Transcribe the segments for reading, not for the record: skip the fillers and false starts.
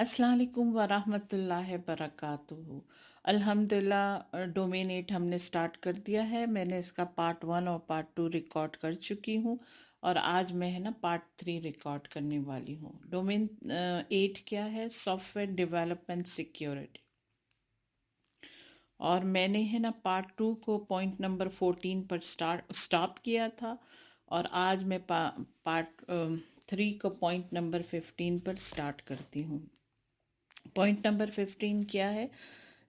अस्सलाम वालेकुम वरहमतुल्लाहि बरकातुहू। अल्हम्दुलिल्लाह डोमेन 8 हमने स्टार्ट कर दिया है। मैंने इसका पार्ट 1 और पार्ट 2 रिकॉर्ड कर चुकी हूँ और आज मैं है ना पार्ट 3 रिकॉर्ड करने वाली हूँ। डोमेन 8 क्या है? Software development security. और मैंने है ना पार्ट 2 को पॉइंट नंबर 14 पर स्टॉप किया था और आज मैं पार्ट 3 को पॉइंट नंबर 15 पर स्टार्ट करती हूँ। Point number 15 क्या है?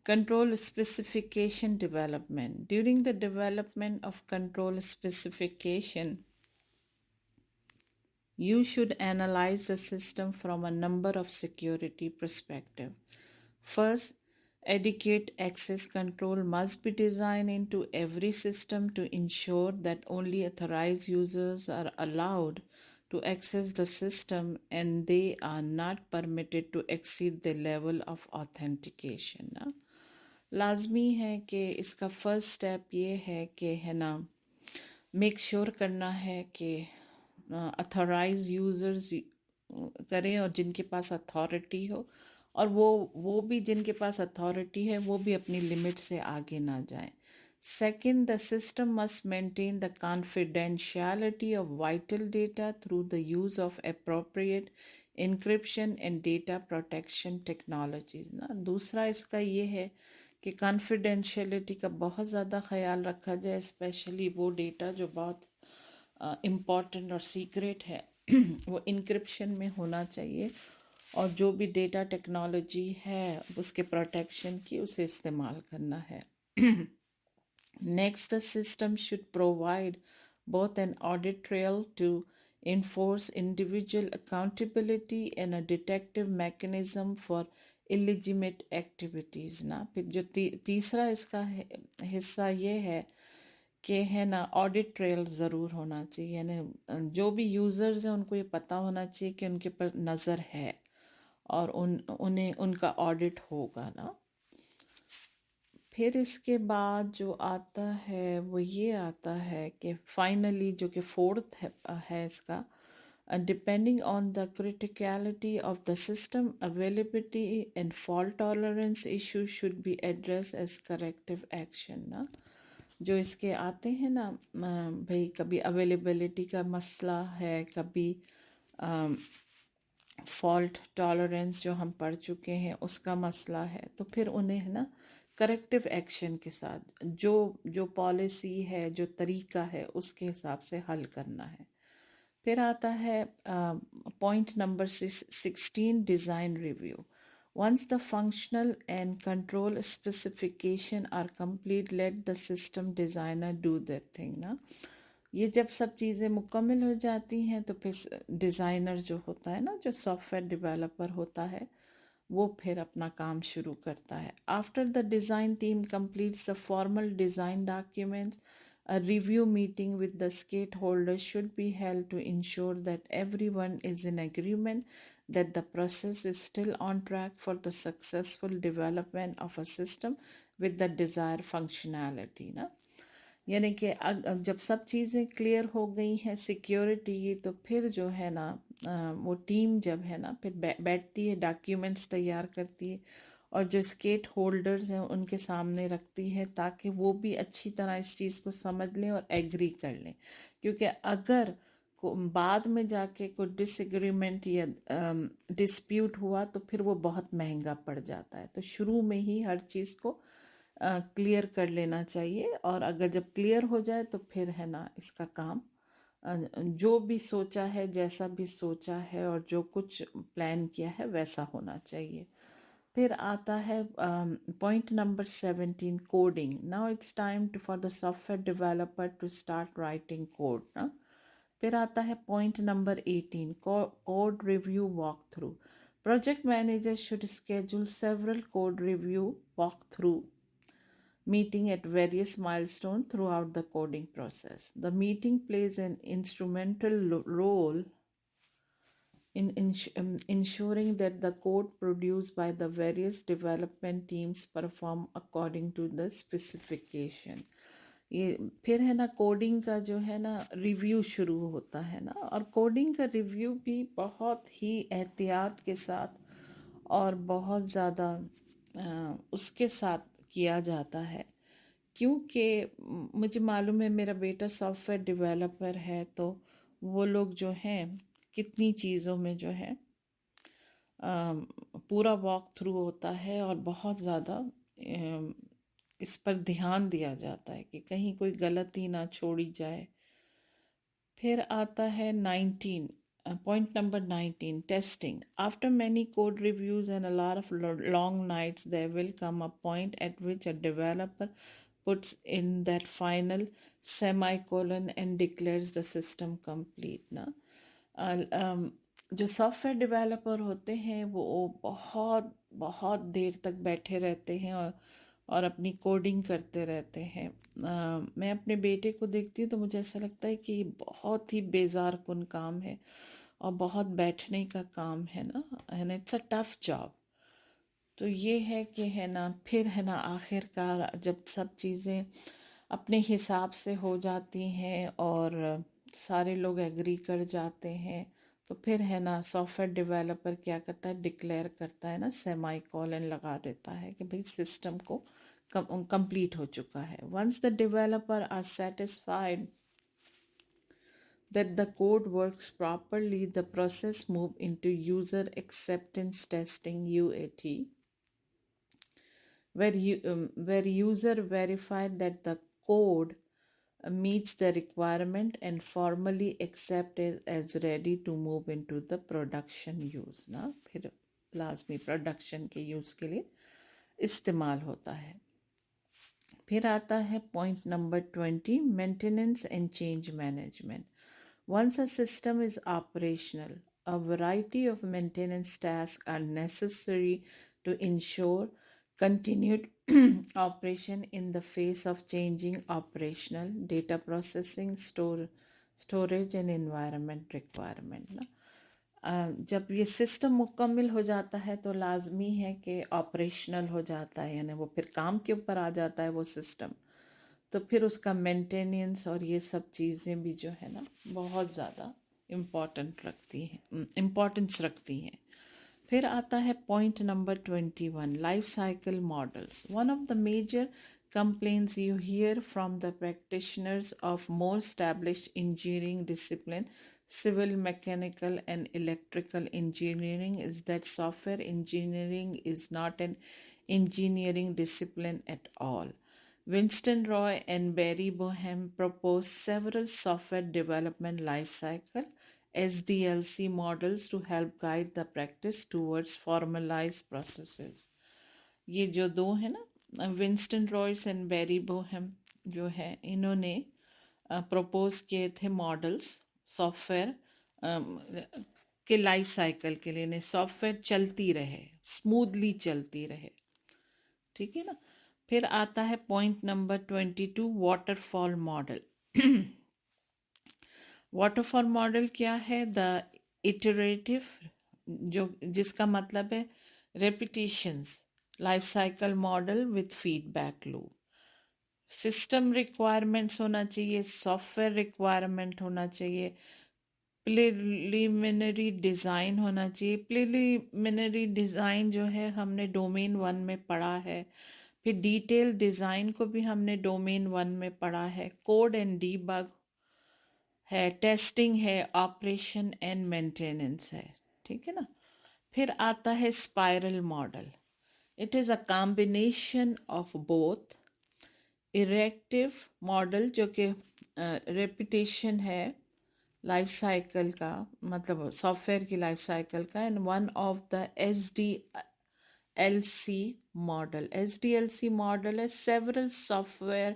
Control specification development. During the development of control specification, you should analyze the system from a number of security perspective. First, adequate access control must be designed into every system to ensure that only authorized users are allowed to access the system and they are not permitted to exceed the level of authentication ना लाजमी है कि इसका first step ये है कि है ना मेक श्योर करना है कि अथोराइज यूज़र्स करें और जिनके पास अथॉरिटी हो और वो भी जिनके पास अथॉरिटी है वो भी अपनी लिमिट से आगे ना जाए. Second, the system must maintain the confidentiality of vital data through the use of appropriate encryption and data protection technologies. ना दूसरा इसका ये है कि कॉन्फिडेंशियलिटी का बहुत ज़्यादा ख्याल रखा जाए, स्पेशली वो डेटा जो बहुत इम्पॉर्टेंट और सीक्रेट है वो इंक्रिप्शन में होना चाहिए और जो भी डेटा टेक्नोलॉजी है उसके प्रोटेक्शन की उसे इस्तेमाल करना है. Next, the system should provide both an audit trail to enforce individual accountability and a detective mechanism for illegitimate activities ना. फिर जो तीसरा इसका हिस्सा ये है कि है ना ऑडिट ट्रेल ज़रूर होना चाहिए, यानी जो भी यूज़र्स हैं उनको ये पता होना चाहिए कि उनके पर नज़र है और उन्हें उनका ऑडिट होगा ना. फिर इसके बाद जो आता है वो ये आता है कि फाइनली जो कि फोर्थ है इसका, depending on the criticality of the system availability and fault tolerance issue should be address as corrective action ना. जो इसके आते हैं ना भाई, कभी अवेलेबिलिटी का मसला है, कभी फॉल्ट टॉलरेंस जो हम पढ़ चुके हैं उसका मसला है, तो फिर उन्हें है ना करेक्टिव एक्शन के साथ जो जो पॉलिसी है, जो तरीका है, उसके हिसाब से हल करना है. फिर आता है point number 16, design review. Once the functional and control specification are complete, let the system designer do their thing ना. ये जब सब चीज़ें मुकम्मल हो जाती हैं तो फिर डिज़ाइनर जो होता है ना, जो सॉफ्टवेयर डेवलपर होता है, वो फिर अपना काम शुरू करता है. After the design team completes the formal design documents, a review meeting with the stakeholders should be held to ensure that everyone is in agreement that the process is still on track for the successful development of a system with the desired functionality ना. यानी कि जब सब चीज़ें clear हो गई हैं security की, तो फिर जो है ना वो टीम जब है ना फिर बैठती है, डॉक्यूमेंट्स तैयार करती है और जो स्टेक होल्डर्स हैं उनके सामने रखती है ताकि वो भी अच्छी तरह इस चीज़ को समझ लें और एग्री कर लें. क्योंकि अगर बाद में जाके कोई डिसएग्रीमेंट या डिस्प्यूट हुआ तो फिर वो बहुत महंगा पड़ जाता है. तो शुरू में ही हर चीज़ को क्लियर कर लेना चाहिए और अगर जब क्लियर हो जाए तो फिर है ना इसका काम जो भी सोचा है, जैसा भी सोचा है और जो कुछ प्लान किया है वैसा होना चाहिए. फिर आता है point number 17, coding. Now it's time for the software developer to start writing code ना. फिर आता है point number 18, code review walk through. Project manager should schedule several code review walk through meeting at various milestones throughout the coding process. The meeting plays an instrumental role in ensuring that the code produced by the various development teams perform according to the specification. ये फिर है ना coding का जो है ना review शुरू होता है ना, और कोडिंग का रिव्यू भी बहुत ही एहतियात के साथ और बहुत ज़्यादा उसके साथ किया जाता है, क्योंकि मुझे मालूम है मेरा बेटा सॉफ्टवेयर डेवलपर है, तो वो लोग जो हैं कितनी चीज़ों में जो है पूरा वॉक थ्रू होता है और बहुत ज़्यादा इस पर ध्यान दिया जाता है कि कहीं कोई गलती ना छोड़ी जाए। फिर आता है 19, point number 19, testing. After many code reviews and a lot of long nights there will come a point at which a developer puts in that final semicolon and declares the system complete ना। जो software developer होते हैं वो बहुत बहुत देर तक बैठे रहते हैं और अपनी कोडिंग करते रहते हैं। मैं अपने बेटे को देखती हूँ तो मुझे ऐसा लगता है कि बहुत ही बेजार कुन काम है और बहुत बैठने का काम है ना, and it's a tough job. तो ये है कि है ना, फिर है ना, आखिरकार जब सब चीज़ें अपने हिसाब से हो जाती हैं और सारे लोग एग्री कर जाते हैं, तो फिर है ना सॉफ्टवेयर डेवलपर क्या करता है, डिक्लेयर करता है ना, सेमाई कॉलन लगा देता है कि भाई सिस्टम को कंप्लीट हो चुका है। Once the developer are satisfied that the code works properly, the process move into user acceptance testing (UAT), where user verified that the code meets the requirement and formally accept it as ready to move into the production use ना, फिर लाजमी production के use के लिए इस्तेमाल होता है। फिर आता है point number 20, maintenance and change management. Once a system is operational, a variety of maintenance tasks are necessary to ensure continued operation in the face of changing operational, data processing, storage and environment requirement ना। जब ये system मुकम्मल हो जाता है तो लाजमी है कि ऑपरेशनल हो जाता है, यानी वो फिर काम के ऊपर आ जाता है वो सिस्टम, तो फिर उसका मेंटेनेंस और ये सब चीज़ें भी जो है ना बहुत ज़्यादा इम्पॉर्टेंस रखती हैं। फिर आता है point number 21, life cycle models. One of the major complaints you hear from the practitioners of more established engineering discipline, civil, mechanical, and electrical engineering, is that software engineering is not an engineering discipline at all. Winston Roy and Barry Boehm proposed several software development lifecycle (SDLC) models to help guide the practice towards formalized processes. ये जो दो है ना, Winston Royce and Barry Boehm जो है, इन्होंने propose किए थे मॉडल्स सॉफ्टवेयर के लाइफ साइकिल के लिए, सॉफ्टवेयर चलती रहे, स्मूथली चलती रहे, ठीक है ना। फिर आता है point number 22, waterfall model. Waterfall model क्या है? द इटरेटिव, जो जिसका मतलब है repetitions life cycle model with feedback loop. System requirements होना चाहिए, सॉफ्टवेयर रिक्वायरमेंट होना चाहिए, प्रिलिमिनरी डिज़ाइन होना चाहिए। प्रिलिमिनरी डिज़ाइन जो है हमने डोमेन 1 में पढ़ा है, फिर डिटेल डिज़ाइन को भी हमने डोमेन 1 में पढ़ा है। कोड एंड डीबग है, टेस्टिंग है, ऑपरेशन एंड मेंटेनेंस है, ठीक है ना। फिर आता है spiral model. It is a combination of both इरेक्टिव मॉडल, जो कि रेपिटेशन है लाइफ साइकिल का, मतलब सॉफ्टवेयर की लाइफ साइकिल का, and one of the SDLC model. SDLC model है several software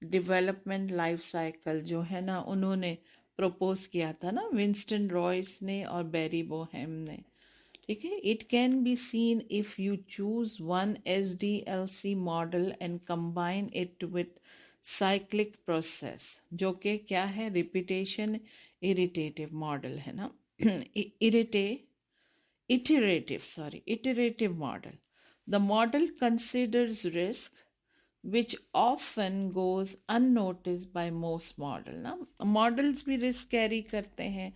development life cycle, जो है ना उन्होंने प्रपोज किया था ना, विंस्टन रॉयस ने और बैरी बोहेम ने, ठीक है। It can be seen if you choose one SDLC model and combine it with cyclic process, जो कि क्या है, रिपीटेशन इरिटेटिव मॉडल है ना। iterative model. The model considers risk, which often goes unnoticed by most model ना। Models भी risk carry करते हैं,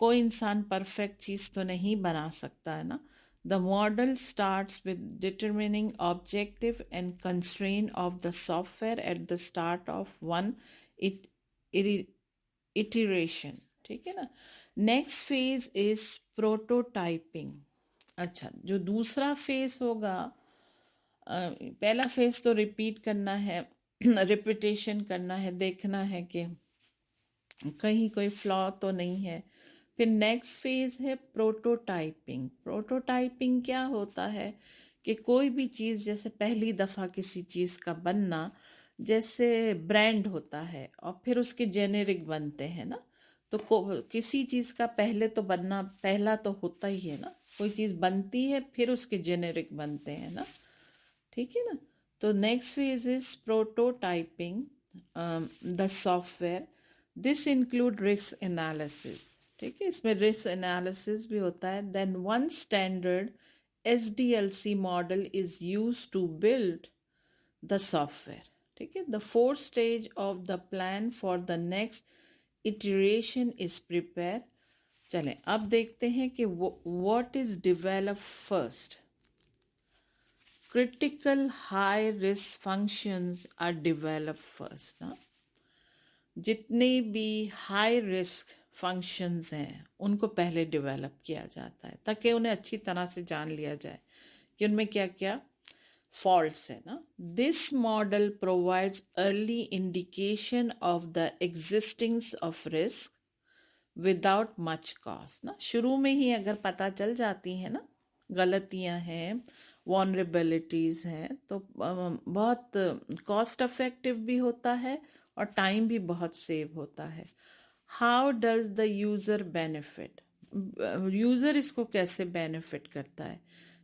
कोई इंसान परफेक्ट चीज़ तो नहीं बना सकता है ना, The model starts with determining objective and constraint of the software at the start of one it, iteration. ठीक है ना. Next phase is prototyping. अच्छा, जो दूसरा फेज होगा, पहला फेज तो रिपीट करना है, रिपीटेशन करना है, देखना है कि कहीं कोई फ्लॉ तो नहीं है. फिर नेक्स्ट फेज है प्रोटोटाइपिंग. प्रोटोटाइपिंग क्या होता है कि कोई भी चीज़, जैसे पहली दफ़ा किसी चीज़ का बनना, जैसे ब्रांड होता है और फिर उसके जेनेरिक बनते हैं ना. तो किसी चीज़ का पहले तो बनना, पहला तो होता ही है ना. कोई चीज़ बनती है फिर उसके जेनेरिक बनते हैं ना. ठीक है ना. तो next phase is prototyping the software. This include risk analysis. ठीक है, इसमें रिस्क एनालिसिस भी होता है. Then one standard SDLC model is use to build the software. ठीक है. The fourth stage of the plan for the next iteration is prepare. चलें अब देखते हैं कि what is develop first. Critical high risk functions are developed first. ना, जितने भी हाई रिस्क फंक्शंस हैं उनको पहले डेवलप किया जाता है ताकि उन्हें अच्छी तरह से जान लिया जाए कि उनमें क्या क्या फॉल्ट्स है ना. This model provides early indication of the existence of risk without much cost. ना, शुरू में ही अगर पता चल जाती है ना गलतियां हैं, वॉनरेबिलिटीज़ हैं, तो बहुत कॉस्ट इफेक्टिव भी होता है और टाइम भी बहुत सेव होता है. How does the user benefit. User इसको कैसे बेनिफिट करता है.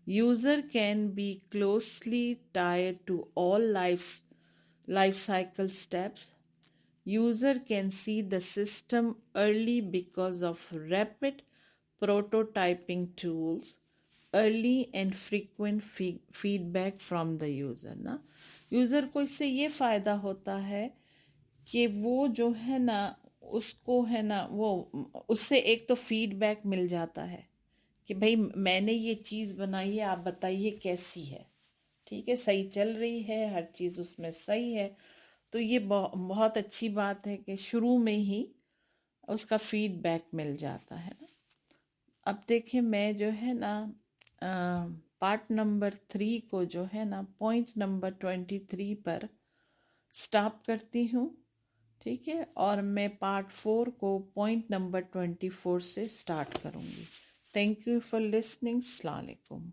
User can be closely tied to all life cycle steps. User can see the system early because of rapid prototyping tools, early and frequent feedback from the user. ना, user को इससे ये फ़ायदा होता है कि वो जो है ना, उसको है ना, वो उससे एक तो फीडबैक मिल जाता है कि भाई मैंने ये चीज़ बनाई है, आप बताइए कैसी है. ठीक है, सही चल रही है, हर चीज़ उसमें सही है. तो ये बहुत अच्छी बात है कि शुरू में ही उसका फीडबैक मिल जाता है ना. अब देखिए, मैं जो है ना पार्ट नंबर 3 को जो है ना पॉइंट नंबर 23 पर स्टॉप करती हूँ. ठीक है, और मैं पार्ट 4 को पॉइंट नंबर 24 से स्टार्ट करूँगी. Thank you for listening. अस्सलाम वालेकुम.